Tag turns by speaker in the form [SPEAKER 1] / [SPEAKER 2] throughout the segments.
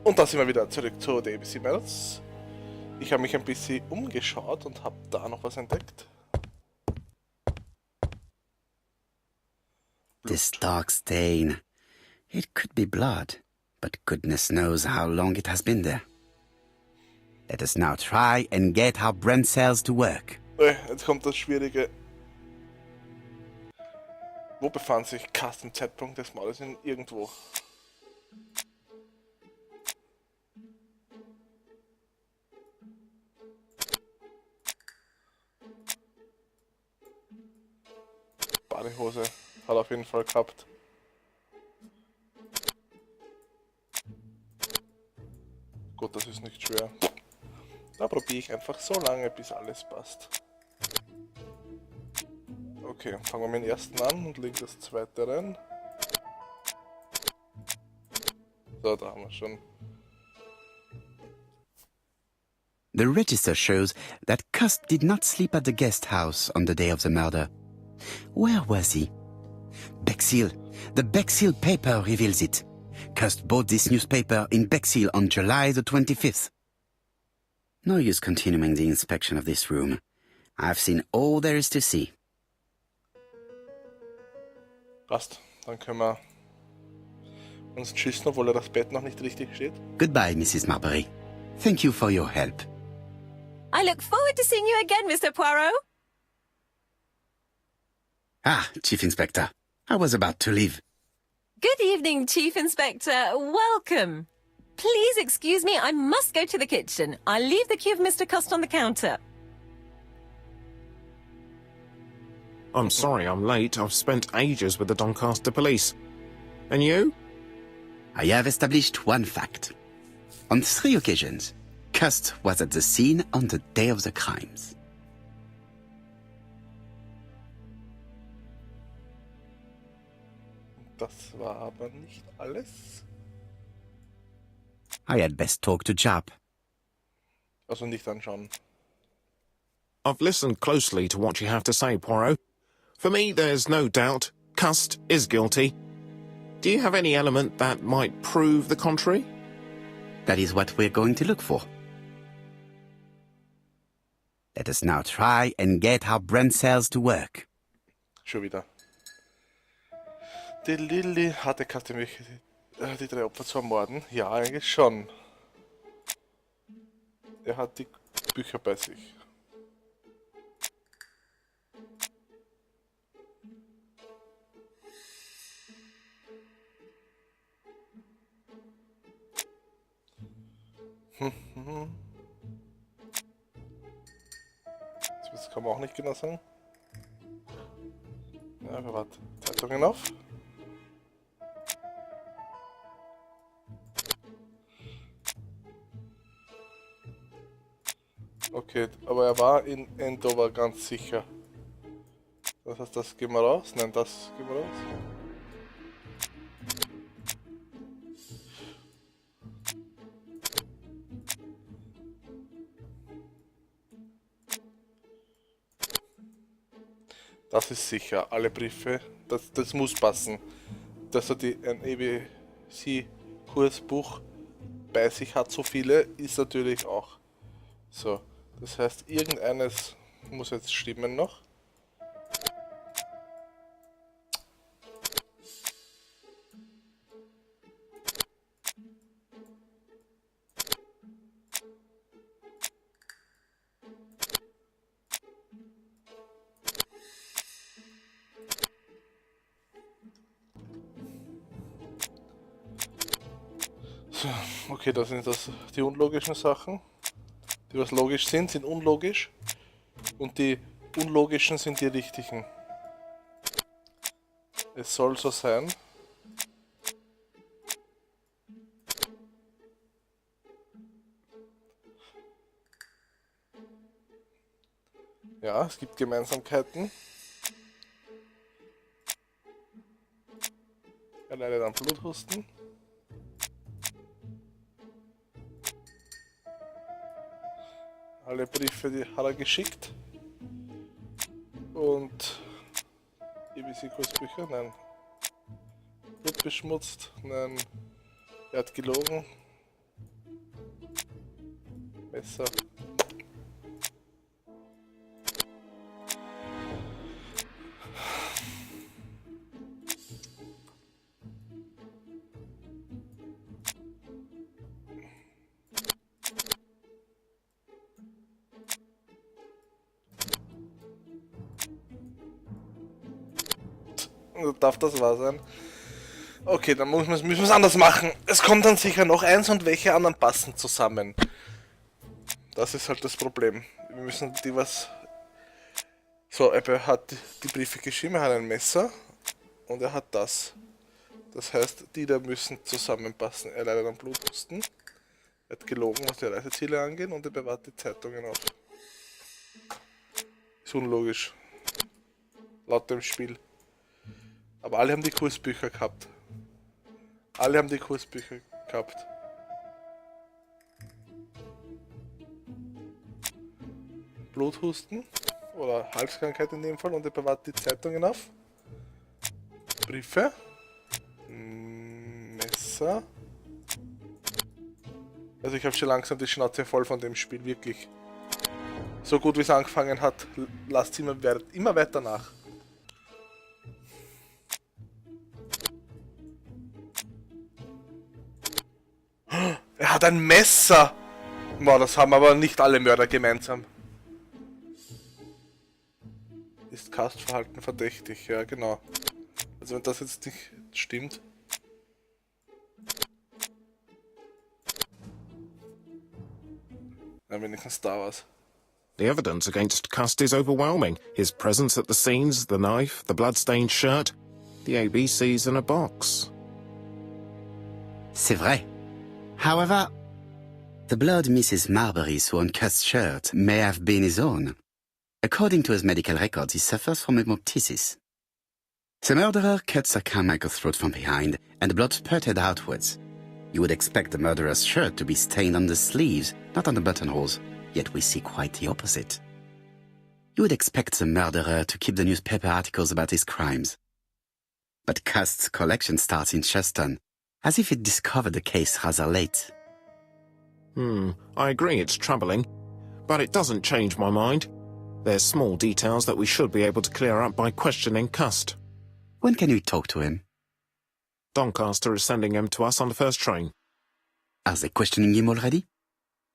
[SPEAKER 1] Und da sind wir wieder zurück zu den ABC Mails. Ich habe mich ein bisschen umgeschaut und habe da noch was entdeckt.
[SPEAKER 2] This dark stain. It could be blood, but goodness knows how long it has been there. Let us now try and get our brain cells to work.
[SPEAKER 1] Jetzt kommt das Schwierige. Wo befand sich Cast im Zeitpunkt des Mordes? Irgendwo. Badehose hat auf jeden Fall gehabt. Gut, das ist nicht schwer. Da probiere ich einfach so lange, bis alles passt. Okay, fangen wir mit dem ersten an und legen das zweite rein. So, da haben wir schon.
[SPEAKER 2] The register shows that Cust did not sleep at the guest house on the day of the murder. Where was he? Bexhill. The Bexhill paper reveals it. Cust bought this newspaper in Bexhill on July the 25th. No use continuing the inspection of this room. I've seen all there is to see.
[SPEAKER 1] Passt, dann können wir uns tschüssen, obwohl das Bett noch nicht richtig steht.
[SPEAKER 2] Goodbye, Mrs. Marbury. Thank you for your help.
[SPEAKER 3] I look forward to seeing you again, Mr. Poirot.
[SPEAKER 2] Ah, Chief Inspector. I was about to leave.
[SPEAKER 3] Good evening, Chief Inspector. Welcome. Please excuse me, I must go to the kitchen. I'll leave the key of Mr. Cust on the counter.
[SPEAKER 4] I'm sorry I'm late. I've spent ages with the Doncaster police. And you?
[SPEAKER 2] I have established one fact. On 3 occasions, Cust was at the scene on the day of the crimes.
[SPEAKER 1] Das war aber nicht alles.
[SPEAKER 2] I had best talk to Jupp.
[SPEAKER 1] Also nicht anschauen.
[SPEAKER 4] I've listened closely to what you have to say, Poirot. For me, there's no doubt Cust is guilty. Do you have any element that might prove the contrary?
[SPEAKER 2] That is what we're going to look for. Let us now try and get our brain cells to work.
[SPEAKER 1] Schon wieder. Die Lilly hatte Cust die 3 Opfer zu ermorden? Ja, eigentlich schon. Er hat die Bücher bei sich. Das kann man auch nicht genau sagen. Ja, wir warten. Zeitungen auf. Okay, aber er war in Andover ganz sicher. Das heißt, das gehen wir raus? Nein, das gehen wir raus. Das ist sicher, alle Briefe, das muss passen. Dass er ein ABC-Kursbuch bei sich hat, so viele, ist natürlich auch so. Das heißt, irgendeines muss jetzt stimmen noch. So, okay, das sind die unlogischen Sachen. Die, was logisch sind, sind unlogisch. Und die unlogischen sind die richtigen. Es soll so sein. Ja, es gibt Gemeinsamkeiten. Er leidet an Bluthusten. Alle Briefe, die hat er geschickt. Und ABC-Kursbücher, nein. Blut beschmutzt, nein. Er hat gelogen. Messer. Darf das wahr sein? Okay, dann müssen wir es anders machen. Es kommt dann sicher noch eins und welche anderen passen zusammen. Das ist halt das Problem. Wir müssen die was... So, er hat die Briefe geschrieben, er hat ein Messer und er hat das. Das heißt, die da müssen zusammenpassen. Er leidet an Bluthusten. Er hat gelogen, was die Reiseziele angeht und er bewahrt die Zeitungen auf. Ist unlogisch. Laut dem Spiel. Aber alle haben die Kursbücher gehabt. Alle haben die Kursbücher gehabt. Bluthusten oder Halskrankheit in dem Fall und er bewahrt die Zeitungen auf. Briefe. Messer. Also ich habe schon langsam die Schnauze voll von dem Spiel, wirklich. So gut wie es angefangen hat, lasst immer weiter nach. Er hat ein Messer! Boah, das haben aber nicht alle Mörder gemeinsam. Ist Castverhalten verdächtig, ja genau. Also wenn das jetzt nicht stimmt. Dann wenigstens da was.
[SPEAKER 4] The evidence against Cust is overwhelming. His presence at the scenes, the knife, the blood-stained shirt, the ABCs in a box.
[SPEAKER 2] C'est vrai. However, the blood Mrs. Marbury saw on Cust's shirt may have been his own. According to his medical records, he suffers from hemoptysis. The murderer cut Sir Carmichael's throat from behind, and the blood spurted outwards. You would expect the murderer's shirt to be stained on the sleeves, not on the buttonholes, yet we see quite the opposite. You would expect the murderer to keep the newspaper articles about his crimes. But Cust's collection starts in Cheston, as if it discovered the case rather late.
[SPEAKER 4] I agree it's troubling, but it doesn't change my mind. There's small details that we should be able to clear up by questioning Cust.
[SPEAKER 2] When can we talk to him?
[SPEAKER 4] Doncaster is sending him to us on the first train.
[SPEAKER 2] Are they questioning him already?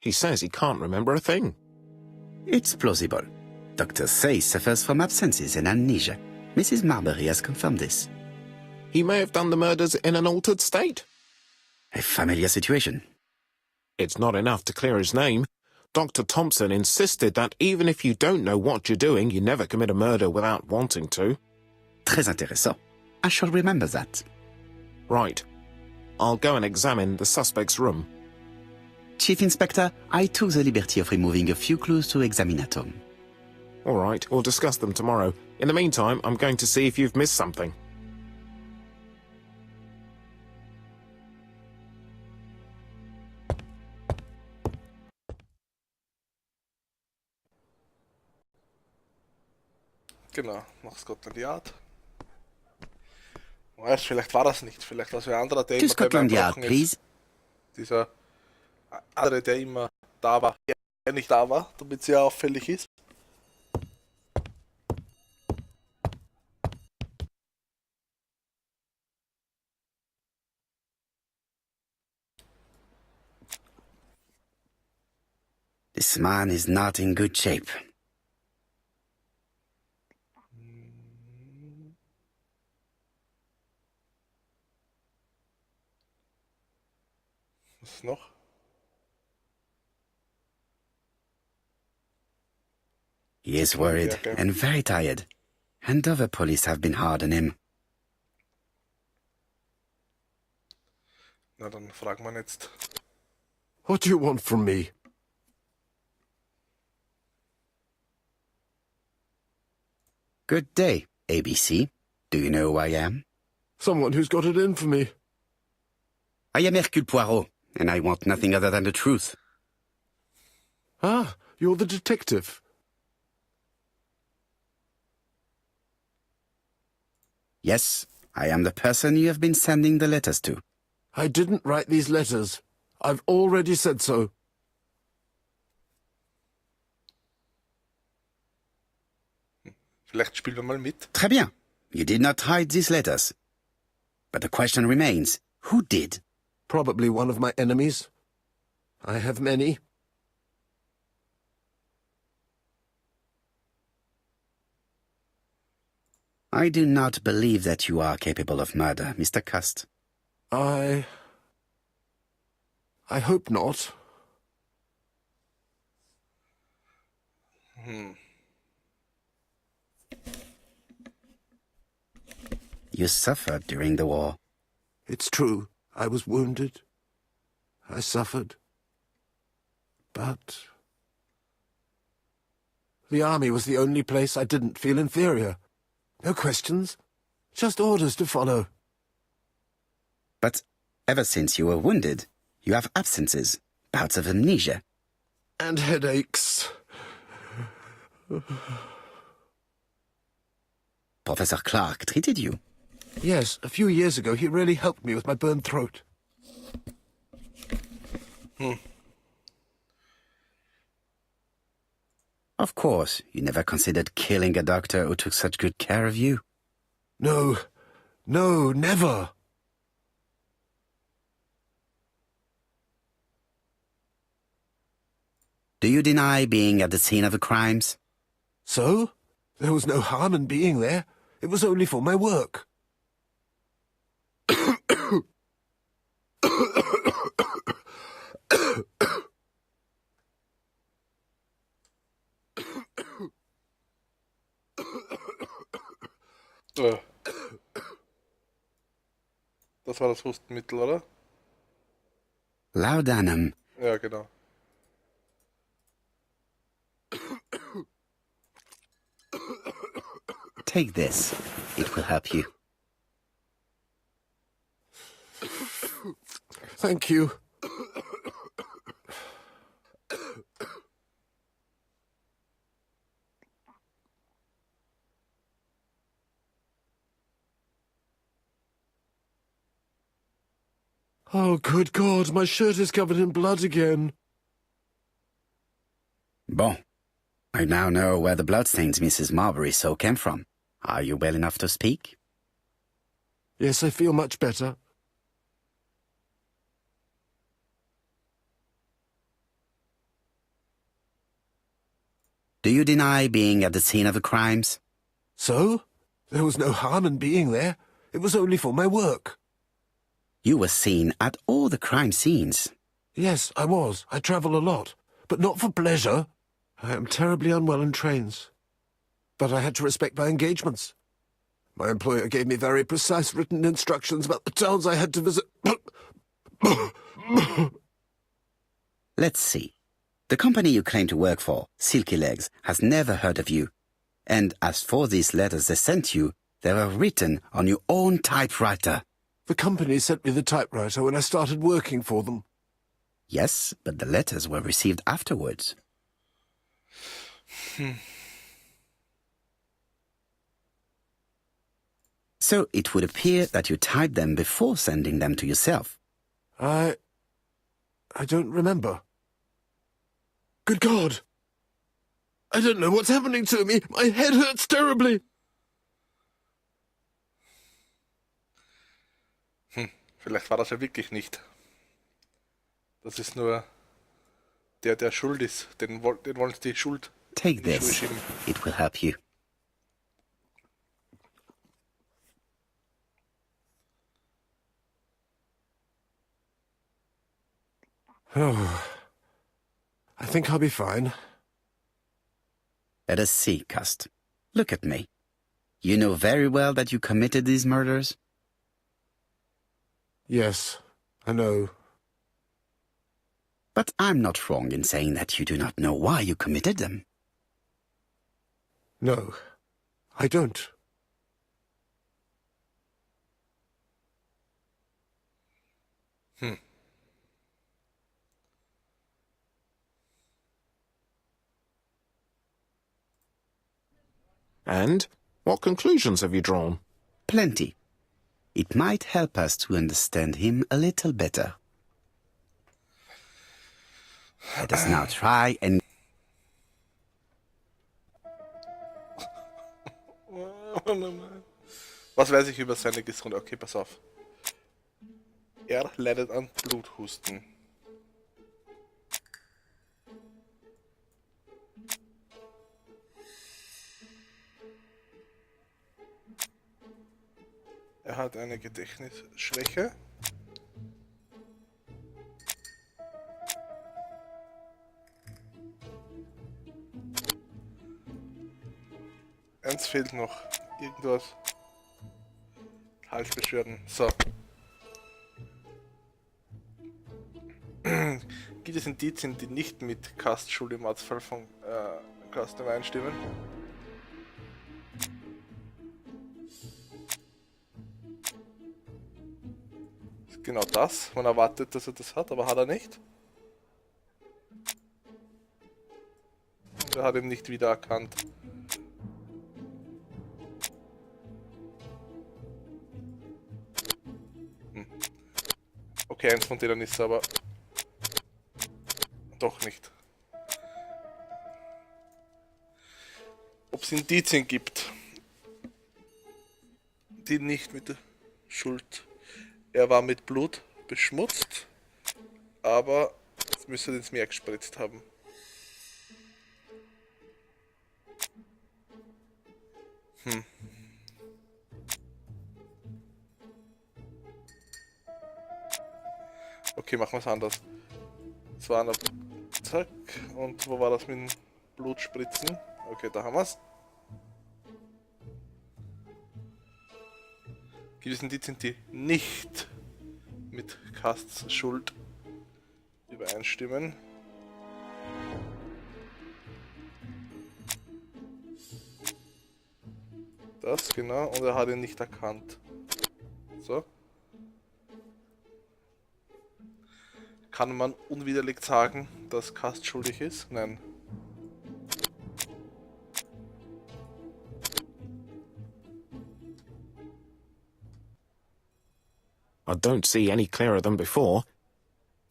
[SPEAKER 4] He says he can't remember a thing.
[SPEAKER 2] It's plausible. Doctors say he suffers from absences and amnesia. Mrs. Marbury has confirmed this.
[SPEAKER 4] He may have done the murders in an altered state.
[SPEAKER 2] A familiar situation.
[SPEAKER 4] It's not enough to clear his name. Dr. Thompson insisted that even if you don't know what you're doing, you never commit a murder without wanting to.
[SPEAKER 2] Très intéressant. I shall remember that.
[SPEAKER 4] Right. I'll go and examine the suspect's room.
[SPEAKER 2] Chief Inspector, I took the liberty of removing a few clues to examinatum.
[SPEAKER 4] All right, we'll discuss them tomorrow. In the meantime, I'm going to see if you've missed something.
[SPEAKER 1] Genau, nach Scotland Yard. Weißt, vielleicht war das nicht, vielleicht war es ein anderer, der
[SPEAKER 2] To
[SPEAKER 1] immer
[SPEAKER 2] Scotland Yard,
[SPEAKER 1] eingebrochen
[SPEAKER 2] please.
[SPEAKER 1] ist. Dieser andere, der immer da war, der nicht da war, damit sie ja auffällig ist.
[SPEAKER 2] This man is not in good shape.
[SPEAKER 1] Was noch?
[SPEAKER 2] He is worried and very tired, and other police have been hard on him.
[SPEAKER 1] Na, dann fragen wir jetzt.
[SPEAKER 5] What do you want from me?
[SPEAKER 2] Good day, ABC. Do you know who I am?
[SPEAKER 5] Someone who's got it in for me.
[SPEAKER 2] I am Hercule Poirot, and I want nothing other than the truth.
[SPEAKER 5] Ah, you're the detective.
[SPEAKER 2] Yes, I am the person you have been sending the letters to.
[SPEAKER 5] I didn't write these letters. I've already said so.
[SPEAKER 1] Vielleicht spielen wir mal mit.
[SPEAKER 2] Très bien. You did not hide these letters. But the question remains, who did?
[SPEAKER 5] Probably one of my enemies. I have many.
[SPEAKER 2] I do not believe that you are capable of murder, Mr. Cust.
[SPEAKER 5] I hope not.
[SPEAKER 2] You suffered during the war.
[SPEAKER 5] It's true. I was wounded. I suffered. But the army was the only place I didn't feel inferior. No questions. Just orders to follow.
[SPEAKER 2] But ever since you were wounded, you have absences, bouts of amnesia.
[SPEAKER 5] And headaches.
[SPEAKER 2] Professor Clark treated you.
[SPEAKER 5] Yes, a few years ago he really helped me with my burned throat.
[SPEAKER 2] Of course, you never considered killing a doctor who took such good care of you.
[SPEAKER 5] No, never.
[SPEAKER 2] Do you deny being at the scene of the crimes?
[SPEAKER 5] So? There was no harm in being there. It was only for my work.
[SPEAKER 1] Das war das Hustenmittel, oder?
[SPEAKER 2] Laudanum.
[SPEAKER 1] Ja, genau.
[SPEAKER 2] Take this. It will help you.
[SPEAKER 5] Thank you. Oh, good God, my shirt is covered in blood again.
[SPEAKER 2] Bon. I now know where the bloodstains Mrs. Marbury saw came from. Are you well enough to speak?
[SPEAKER 5] Yes, I feel much better.
[SPEAKER 2] Do you deny being at the scene of the crimes?
[SPEAKER 5] So? There was no harm in being there. It was only for my work.
[SPEAKER 2] You were seen at all the crime scenes.
[SPEAKER 5] Yes, I was. I travel a lot. But not for pleasure. I am terribly unwell in trains. But I had to respect my engagements. My employer gave me very precise written instructions about the towns I had to visit.
[SPEAKER 2] Let's see. The company you claim to work for, Silky Legs, has never heard of you. And as for these letters they sent you, they were written on your own typewriter.
[SPEAKER 5] The company sent me the typewriter when I started working for them.
[SPEAKER 2] Yes, but the letters were received afterwards. So it would appear that you typed them before sending them to yourself.
[SPEAKER 5] I don't remember. Good God! I don't know what's happening to me. My head hurts terribly.
[SPEAKER 1] Vielleicht war das ja wirklich nicht. Das ist nur der schuld ist. Den wollen sie die Schuld
[SPEAKER 2] Take
[SPEAKER 1] in die Schuhe
[SPEAKER 2] this.
[SPEAKER 1] schieben.
[SPEAKER 2] It will help you.
[SPEAKER 5] Oh, I think I'll be fine.
[SPEAKER 2] Let us see, Cust. Look at me. You know very well that you committed these murders?
[SPEAKER 5] Yes, I know.
[SPEAKER 2] But I'm not wrong in saying that you do not know why you committed them.
[SPEAKER 5] No, I don't.
[SPEAKER 4] And what conclusions have you drawn?
[SPEAKER 2] Plenty. It might help us to understand him a little better. Let us now try and...
[SPEAKER 1] Was weiß ich über seine Gesundheit? Okay, pass auf. Er leidet an Bluthusten. Er hat eine Gedächtnisschwäche. Eins fehlt noch. Irgendwas. Halsbeschwerden. So. Gibt es Indizien, die nicht mit Cust Schuld im Mordfall von Cust übereinstimmen? Genau das. Man erwartet, dass er das hat, aber hat er nicht. Und er hat ihn nicht wiedererkannt. Okay, eins von denen ist aber doch nicht. Ob es Indizien gibt, die nicht mit der Schuld. Er war mit Blut beschmutzt, aber es müsste ins Meer gespritzt haben. Okay, machen wir es anders. Es war einer. Zack. Und wo war das mit dem Blutspritzen? Okay, da haben wir es. Gibt es Indizien, die nicht mit Custs Schuld übereinstimmen? Das, genau. Und er hat ihn nicht erkannt. So. Kann man unwiderlegt sagen, dass Cust schuldig ist? Nein.
[SPEAKER 4] I don't see any clearer than before.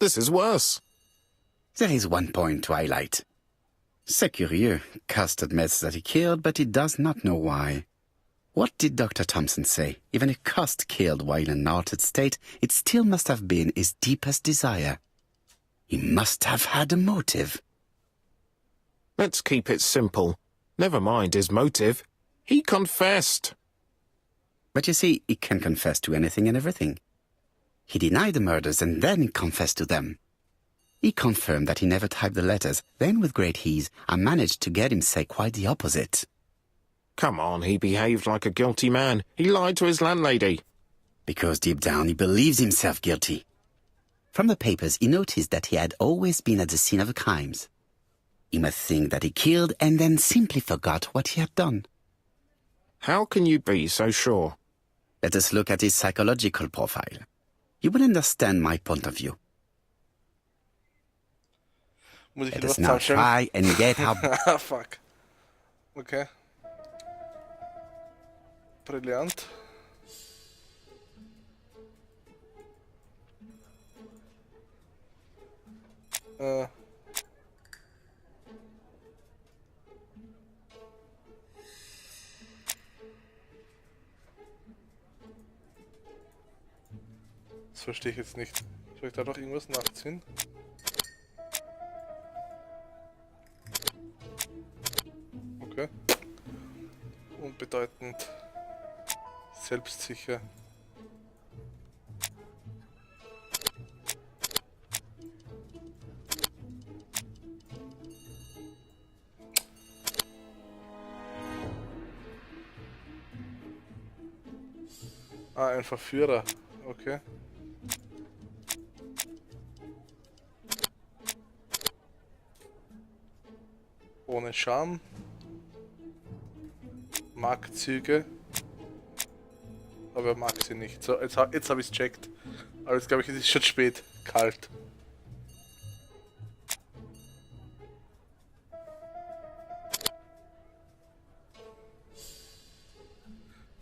[SPEAKER 4] This is worse.
[SPEAKER 2] There is one point to highlight. C'est curieux. Cust admits that he killed, but he does not know why. What did Dr. Thompson say? Even if Cust killed while in an altered state, it still must have been his deepest desire. He must have had a motive.
[SPEAKER 4] Let's keep it simple. Never mind his motive. He confessed.
[SPEAKER 2] But you see, he can confess to anything and everything. He denied the murders and then confessed to them. He confirmed that he never typed the letters. Then, with great ease, I managed to get him say quite the opposite.
[SPEAKER 4] Come on, he behaved like a guilty man. He lied to his landlady.
[SPEAKER 2] Because deep down he believes himself guilty. From the papers, he noticed that he had always been at the scene of the crimes. He must think that he killed and then simply forgot what he had done.
[SPEAKER 4] How can you be so sure?
[SPEAKER 2] Let us look at his psychological profile. You will understand my point of view.
[SPEAKER 1] Muss ich
[SPEAKER 2] Let
[SPEAKER 1] wieder
[SPEAKER 2] us
[SPEAKER 1] was
[SPEAKER 2] now
[SPEAKER 1] zusammenstellen?
[SPEAKER 2] try and get how...
[SPEAKER 1] Ah, fuck. Okay. Brillant. Das verstehe ich jetzt nicht. Soll ich da noch irgendwas nachziehen? Okay. Unbedeutend. Selbstsicher. Ah, ein Verführer. Okay. Ohne Scham. Mag Züge. Aber er mag sie nicht. So, jetzt habe ich es checkt. Aber jetzt glaube ich, es ist schon spät. Kalt.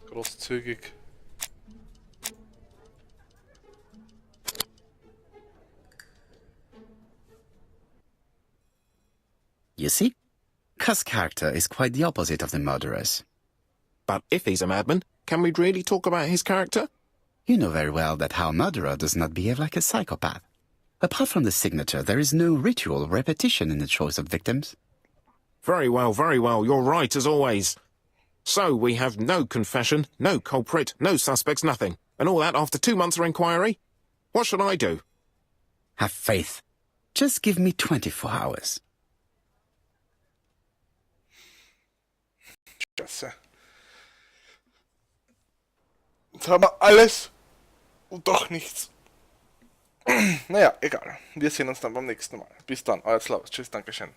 [SPEAKER 1] Großzügig.
[SPEAKER 2] You see? Cust's character is quite the opposite of the murderer's.
[SPEAKER 4] But if he's a madman, Can we really talk about his character?
[SPEAKER 2] You know very well that our murderer does not behave like a psychopath. Apart from the signature, there is no ritual repetition in the choice of victims.
[SPEAKER 4] Very well, you're right as always. So we have no confession, no culprit, no suspects, nothing. And all that after 2 months of inquiry? What should I do?
[SPEAKER 2] Have faith. Just give me 24 hours.
[SPEAKER 1] Scheiße. Jetzt haben wir alles und doch nichts. Naja, egal. Wir sehen uns dann beim nächsten Mal. Bis dann, euer Zlabus. Tschüss, Dankeschön.